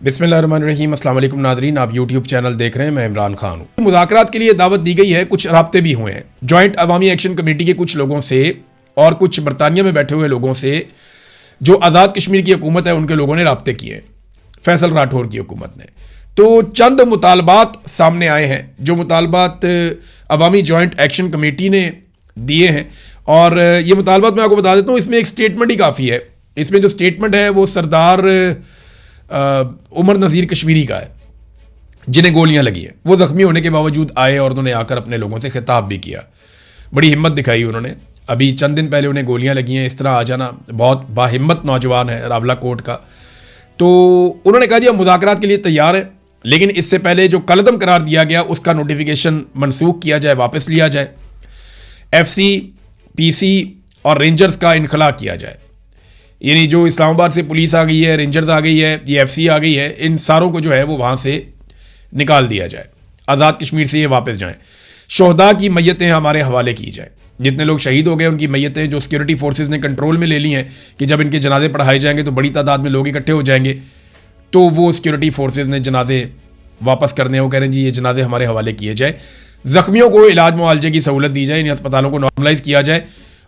बिस्मिल्लाहिर्रहमानिर्रहीम। अस्सलाम वालेकुम नाज़रीन, आप यूट्यूब चैनल देख रहे हैं। मैं इमरान खान हूँ। मुज़ाकरात के लिए दावत दी गई है, कुछ राब्ते भी हुए हैं जॉइंट अवामी एक्शन कमेटी के कुछ लोगों से और कुछ बरतानिया में बैठे हुए लोगों से। जो आज़ाद कश्मीर की हुकूमत है उनके लोगों ने राब्ते किए, फैसल राठौर की हुकूमत ने। तो चंद मुतालबात सामने आए हैं, जो मुतालबात अवामी जॉइंट एक्शन कमेटी ने दिए हैं। और ये मुतालबात मैं आपको बता देता हूँ, इसमें एक स्टेटमेंट ही काफ़ी है। इसमें जो स्टेटमेंट है वो सरदार उमर नज़ीर कश्मीरी का है, जिन्हें गोलियां लगी हैं। वो ज़ख्मी होने के बावजूद आए और उन्होंने आकर अपने लोगों से खिताब भी किया। बड़ी हिम्मत दिखाई उन्होंने। अभी चंद दिन पहले उन्हें गोलियां लगी हैं, इस तरह आ जाना। बहुत बाहिम्मत नौजवान है, रावला कोट का। तो उन्होंने कहा जी हम मुज़ाकरात के लिए तैयार हैं, लेकिन इससे पहले जो कलअदम करार दिया गया उसका नोटिफिकेशन मनसूख किया जाए, वापस लिया जाए। FC, PC और रेंजर्स का इनखला किया जाए। यानी जो इस्लामाबाद से पुलिस आ गई है, रेंजर्स आ गई है, ये FC आ गई है, इन सारों को जो है वो वहाँ से निकाल दिया जाए। आज़ाद कश्मीर से ये वापस जाएं। शोहदा की मैयतें हमारे हवाले की जाएं। जितने लोग शहीद हो गए उनकी मैयतें जो सिक्योरिटी फोर्सेस ने कंट्रोल में ले ली हैं कि जब इनके जनाजे पढ़ाए जाएंगे तो बड़ी तादाद में लोग इकट्ठे हो जाएंगे, तो वो सिक्योरिटी फोर्सेस ने जनाजे वापस करने हैं। वो कह रहे हैं जी ये जनाजे हमारे हवाले किए जाए। ज़ख्मियों को इलाज मुआवजे की सहूलत दी जाए, इन अस्पतालों को नॉर्मलाइज किया जाए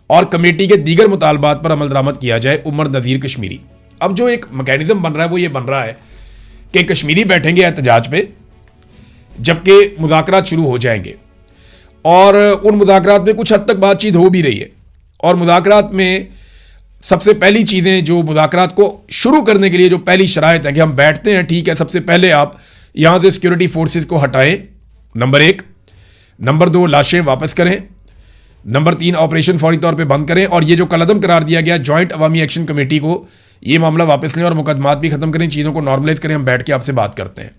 और कमेटी के दीगर मुतालबात पर अमल दरामद किया जाए। उमर नज़ीर कश्मीरी। अब जो एक मैकेनिज्म बन रहा है वो ये बन रहा है कि कश्मीरी बैठेंगे एहतजाज पे, जबकि मुज़ाकरात शुरू हो जाएंगे और उन मुज़ाकरात में कुछ हद तक बातचीत हो भी रही है। और मुज़ाकरात में सबसे पहली चीज़ें जो मुज़ाकरात को शुरू करने के लिए जो पहली शराइत है कि हम बैठते हैं, ठीक है, सबसे पहले आप यहाँ से सिक्योरिटी फोर्सेस को हटाएं, नंबर 1। नंबर 2, लाशें वापस करें। नंबर 3, ऑपरेशन फौरी तौर पे बंद करें। और ये जो कलअदम करार दिया गया जॉइंट अवामी एक्शन कमेटी को, ये मामला वापस लें और मुकदमात भी खत्म करें, चीज़ों को नॉर्मलाइज करें, हम बैठ के आपसे बात करते हैं।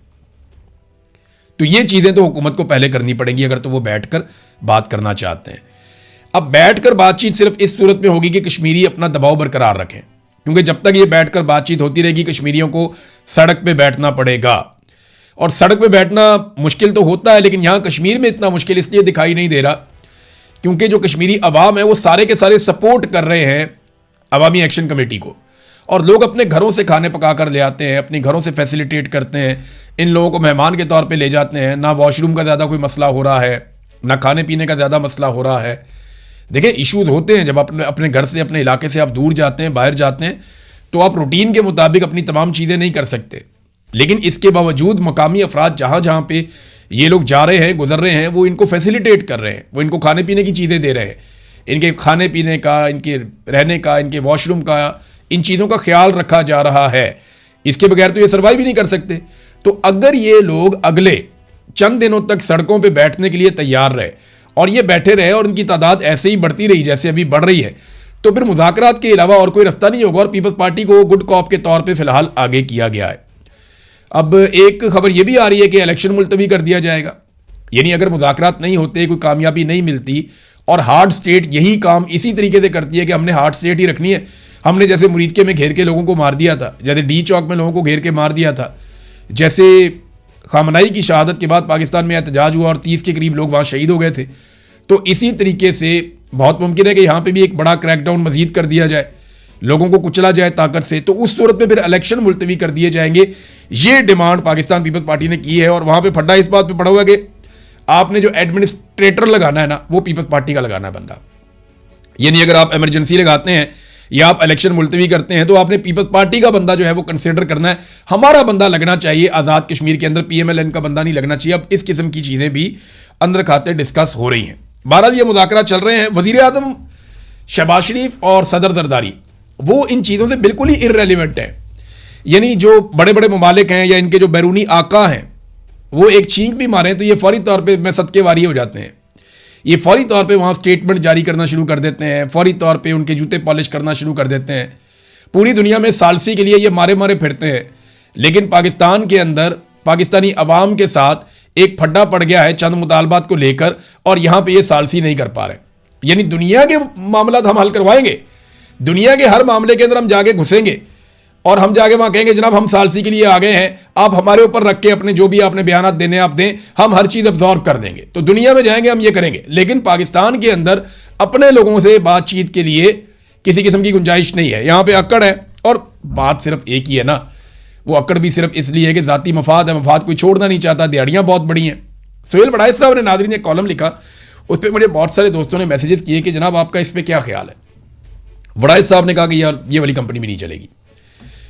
तो ये चीज़ें तो हुकूमत को पहले करनी पड़ेंगी अगर तो वो बैठकर बात करना चाहते हैं। अब बैठकर बातचीत सिर्फ इस सूरत में होगी कि कश्मीरी अपना दबाव बरकरार रखें, क्योंकि जब तक ये बैठकर बातचीत होती रहेगी कश्मीरियों को सड़क पर बैठना पड़ेगा। और सड़क पर बैठना मुश्किल तो होता है, लेकिन यहाँ कश्मीर में इतना मुश्किल इसलिए दिखाई नहीं दे रहा क्योंकि जो कश्मीरी अवाम है वो सारे के सारे सपोर्ट कर रहे हैं अवामी एक्शन कमेटी को। और लोग अपने घरों से खाने पका कर ले आते हैं, अपने घरों से फैसिलिटेट करते हैं, इन लोगों को मेहमान के तौर पे ले जाते हैं। ना वॉशरूम का ज़्यादा कोई मसला हो रहा है, ना खाने पीने का ज़्यादा मसला हो रहा है। देखिए इशूज़ होते हैं जब अपने घर से, अपने इलाके से आप दूर जाते हैं, बाहर जाते हैं, तो आप रूटीन के मुताबिक अपनी तमाम चीज़ें नहीं कर सकते। लेकिन इसके बावजूद मकामी अफराद जहाँ जहाँ पे ये लोग जा रहे हैं, गुजर रहे हैं, वो इनको फैसिलिटेट कर रहे हैं, वो इनको खाने पीने की चीज़ें दे रहे हैं। इनके खाने पीने का, इनके रहने का, इनके वॉशरूम का, इन चीज़ों का ख्याल रखा जा रहा है। इसके बगैर तो ये सर्वाइव ही नहीं कर सकते। तो अगर ये लोग अगले चंद दिनों तक सड़कों पर बैठने के लिए तैयार रहे और ये बैठे रहे और उनकी तादाद ऐसे ही बढ़ती रही जैसे अभी बढ़ रही है, तो फिर मुज़ाकरात के अलावा और कोई रास्ता नहीं होगा। और पीपल्स पार्टी को गुड कॉप के तौर पर फिलहाल आगे किया गया है। अब एक खबर यह भी आ रही है कि इलेक्शन मुलतवी कर दिया जाएगा। यानी अगर मुज़ाकरात नहीं होते, कोई कामयाबी नहीं मिलती और हार्ड स्टेट यही काम इसी तरीके से करती है कि हमने हार्ड स्टेट ही रखनी है, हमने जैसे मुरीदके में घेर के लोगों को मार दिया था, जैसे डी चौक में लोगों को घेर के मार दिया था, जैसे खामनाई की शहादत के बाद पाकिस्तान में एहतजाज हुआ और 30 के करीब लोग वहाँ शहीद हो गए थे, तो इसी तरीके से बहुत मुमकिन है कि यहाँ पर भी एक बड़ा क्रैकडाउन मजीद कर दिया जाए, लोगों को कुचला जाए ताकत से। तो उस सूरत में फिर इलेक्शन मुलतवी कर दिए जाएंगे। ये डिमांड पाकिस्तान पीपल्स पार्टी ने की है और वहां पे फड्डा इस बात पे पड़ा हुआ है कि आपने जो एडमिनिस्ट्रेटर लगाना है ना, वो पीपल्स पार्टी का लगाना है बंदा। यानी अगर आप इमरजेंसी लगाते हैं या आप इलेक्शन मुलतवी करते हैं तो आपने पीपल्स पार्टी का बंदा जो है वो कंसिडर करना है। हमारा बंदा लगना चाहिए आज़ाद कश्मीर के अंदर, PMLN का बंदा नहीं लगना चाहिए। अब इस किस्म की चीज़ें भी अंदर खाते डिस्कस हो रही हैं। बहरहाल ये मुज़ाकरा चल रहे हैं। वज़ीर आज़म शहबाज शरीफ और सदर जरदारी वो इन चीज़ों से बिल्कुल ही इर्रेलेवेंट है। यानी जो बड़े बड़े ममालिक हैं या इनके जो बैरूनी आका हैं, वो एक छींक भी मारें तो ये फौरी तौर पे में सदके वारी हो जाते हैं। ये फौरी तौर पे वहाँ स्टेटमेंट जारी करना शुरू कर देते हैं, फौरी तौर पे उनके जूते पॉलिश करना शुरू कर देते हैं। पूरी दुनिया में सालसी के लिए ये मारे मारे फिरते हैं, लेकिन पाकिस्तान के अंदर पाकिस्तानी अवाम के साथ एक फड्डा पड़ गया है चंद मुतालबात को लेकर और यहाँ पर ये सालसी नहीं कर पा रहे। यानी दुनिया के मामला हम हल करवाएंगे, दुनिया के हर मामले के अंदर हम जाके घुसेंगे और हम जाके वहां कहेंगे जनाब हम सालसी के लिए आ गए हैं, आप हमारे ऊपर रख के अपने जो भी आपने बयान देने आप दें, हम हर चीज़ अब्जॉर्व कर देंगे। तो दुनिया में जाएंगे हम ये करेंगे, लेकिन पाकिस्तान के अंदर अपने लोगों से बातचीत के लिए किसी किस्म की गुंजाइश नहीं है। यहाँ पे अक्कड़ है और बात सिर्फ एक ही है ना, वो अकड़ भी सिर्फ इसलिए है कि ज़ाती मफाद है, मफाद कोई छोड़ना नहीं चाहता, दिहाड़ियाँ बहुत बड़ी हैं। सुहेल वड़ाइच साहब ने नाज़रीन एक कॉलम लिखा, उस पर मुझे बहुत सारे दोस्तों ने मैसेजेस किए कि जनाब आपका इस पर क्या ख्याल है। वड़ाइच साहब ने कहा कि यार ये वाली कंपनी भी नहीं चलेगी,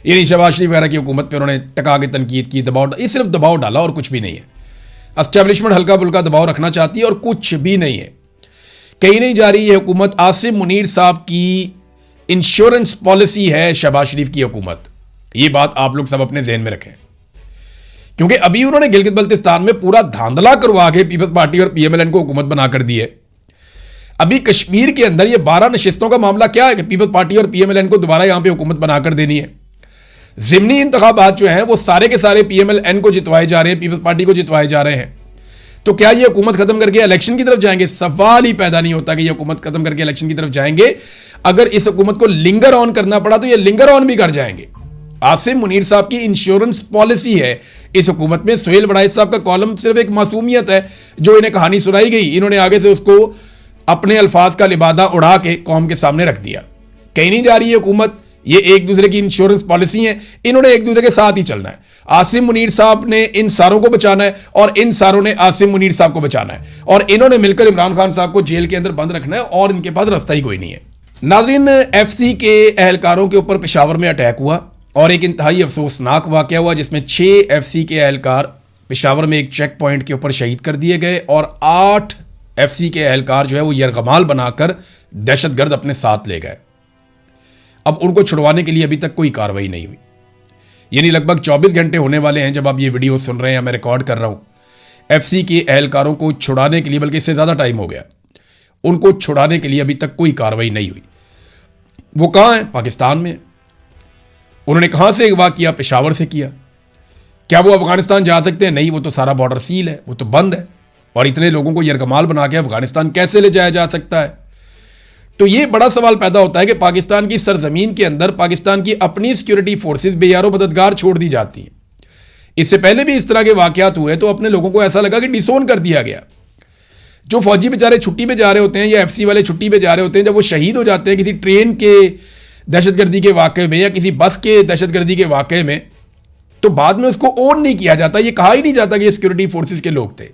ये नहीं शहबाज शरीफ वगैरह की हुकूमत पर उन्होंने टका के तनकीद की, दबाव, ये सिर्फ दबाव डाला और कुछ भी नहीं है। एस्टेब्लिशमेंट हल्का फुल्का दबाव रखना चाहती है और कुछ भी नहीं है। कहीं नहीं जा रही है हुकूमत। आसिम मुनीर साहब की इंश्योरेंस पॉलिसी है शहबाज शरीफ की हुकूमत। ये बात आप लोग सब अपने जहन में रखें, क्योंकि अभी उन्होंने गिलगित बल्तिस्तान में पूरा धांधला करवा के पीपल्स पार्टी और पीएमएलएन को हुकूमत बनाकर दी है। अभी कश्मीर के अंदर ये 12 नशिस्तों का मामला क्या है कि पीपल्स पार्टी और पीएमएलएन को दोबारा यहां पे हुकूमत बनाकर देनी है। ज़िमनी इंतखाबात जो हैं वो सारे के सारे पीएमएलएन को जितवाए जा रहे हैं, पीपल्स पार्टी को जितवाए जा रहे हैं। तो क्या ये हुकूमत खत्म करके इलेक्शन की तरफ जाएंगे? सवाल ही पैदा नहीं होता कि ये हुकूमत खत्म करके इलेक्शन की तरफ जाएंगे। अगर इस हुकूमत को लिंगर ऑन करना पड़ा तो ये लिंगर ऑन भी कर जाएंगे। आसिम मुनीर साहब की इंश्योरेंस पॉलिसी है इस हुकूमत में। सुहेल वड़ाइच साहब का कॉलम सिर्फ एक मासूमियत है जो इन्हें कहानी सुनाई गई, इन्होंने आगे से उसको अपने अल्फाज का लिबादा उड़ा के कौम के सामने रख दिया। कहीं नहीं जा रही है हुकूमत, ये एक दूसरे की इंश्योरेंस पॉलिसी है, इन्होंने एक दूसरे के साथ ही चलना है। आसिम मुनीर साहब ने इन सारों को बचाना है और इन सारों ने आसिम मुनीर साहब को बचाना है, और इन्होंने मिलकर इमरान खान साहब को जेल के अंदर बंद रखना है और इनके पास रास्ता ही कोई नहीं है। नाज़रीन, एफसी के एहलकारों के ऊपर पेशावर में अटैक हुआ और एक इंतहाई अफसोसनाक वाक़या हुआ जिसमें 6 एफसी के एहलकार पेशावर में एक चेक पॉइंट के ऊपर शहीद कर दिए गए और 8 एफसी के एहलकार जो है वो यरगमाल बनाकर दहशतगर्द अपने साथ ले गए। अब उनको छुड़वाने के लिए अभी तक कोई कार्रवाई नहीं हुई, यानी लगभग 24 घंटे होने वाले हैं जब आप ये वीडियो सुन रहे हैं, मैं रिकॉर्ड कर रहा हूं। एफसी के एहलकारों को छुड़ाने के लिए, बल्कि इससे ज़्यादा टाइम हो गया, उनको छुड़ाने के लिए अभी तक कोई कार्रवाई नहीं हुई। वो कहाँ हैं? पाकिस्तान में। उन्होंने कहाँ से अगवा किया? पेशावर से किया। क्या वो अफगानिस्तान जा सकते हैं? नहीं, वो तो सारा बॉर्डर सील है, वो तो बंद है। और इतने लोगों को यरगमाल बना के अफगानिस्तान कैसे ले जाया जा सकता है? तो ये बड़ा सवाल पैदा होता है कि पाकिस्तान की सरजमीन के अंदर पाकिस्तान की अपनी सिक्योरिटी फोर्सेस बेयारो मददगार छोड़ दी जाती हैं। इससे पहले भी इस तरह के वाकयात हुए तो अपने लोगों को ऐसा लगा कि डिसोन कर दिया गया। जो फौजी बेचारे छुट्टी पे जा रहे होते हैं या एफसी वाले छुट्टी पे जा रहे होते हैं, जब वो शहीद हो जाते हैं किसी ट्रेन के दहशतगर्दी के वाक़े में या किसी बस के दहशतगर्दी के वाक़े में, तो बाद में उसको ओन नहीं किया जाता, ये कहा ही नहीं जाता कि ये सिक्योरिटी फोर्सेस के लोग थे।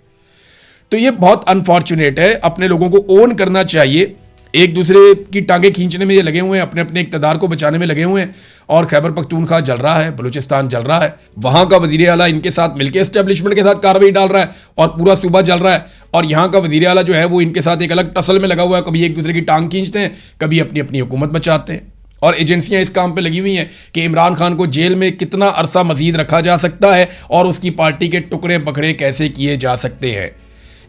तो ये बहुत अनफॉर्चुनेट है। अपने लोगों को ओन करना चाहिए। एक दूसरे की टांगे खींचने में ये लगे हुए हैं, अपने अपने इक़्तिदार को बचाने में लगे हुए हैं। और खैबर पख्तूनख्वा जल रहा है, बलूचिस्तान जल रहा है, वहाँ का वज़ीर आला इनके साथ मिलकर एस्टेब्लिशमेंट के साथ कार्रवाई डाल रहा है और पूरा सूबा जल रहा है। और यहाँ का वज़ीर आला जो है वो इनके साथ एक अलग टसल में लगा हुआ है, कभी एक दूसरे की टांग खींचते हैं, कभी अपनी अपनी हुकूमत बचाते हैं। और एजेंसियाँ इस काम पर लगी हुई हैं कि इमरान खान को जेल में कितना अरसा मजीद रखा जा सकता है और उसकी पार्टी के टुकड़े बकड़े कैसे किए जा सकते हैं।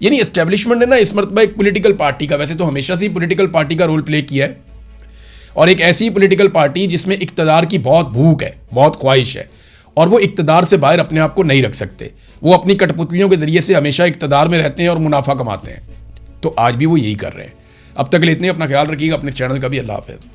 यानी एस्टेब्लिशमेंट ने ना इस मरतबा एक पॉलिटिकल पार्टी का, वैसे तो हमेशा से ही पॉलिटिकल पार्टी का रोल प्ले किया है, और एक ऐसी पॉलिटिकल पार्टी जिसमें इक़्तिदार की बहुत भूख है, बहुत ख्वाहिश है, और वो इक़्तिदार से बाहर अपने आप को नहीं रख सकते। वो अपनी कठपुतलियों के ज़रिए से हमेशा इक़्तिदार में रहते हैं और मुनाफा कमाते हैं। तो आज भी वो यही कर रहे हैं। अब तक के लिए इतने, अपना ख्याल रखिएगा, अपने चैनल का भी। अल्लाह हाफ़िज़।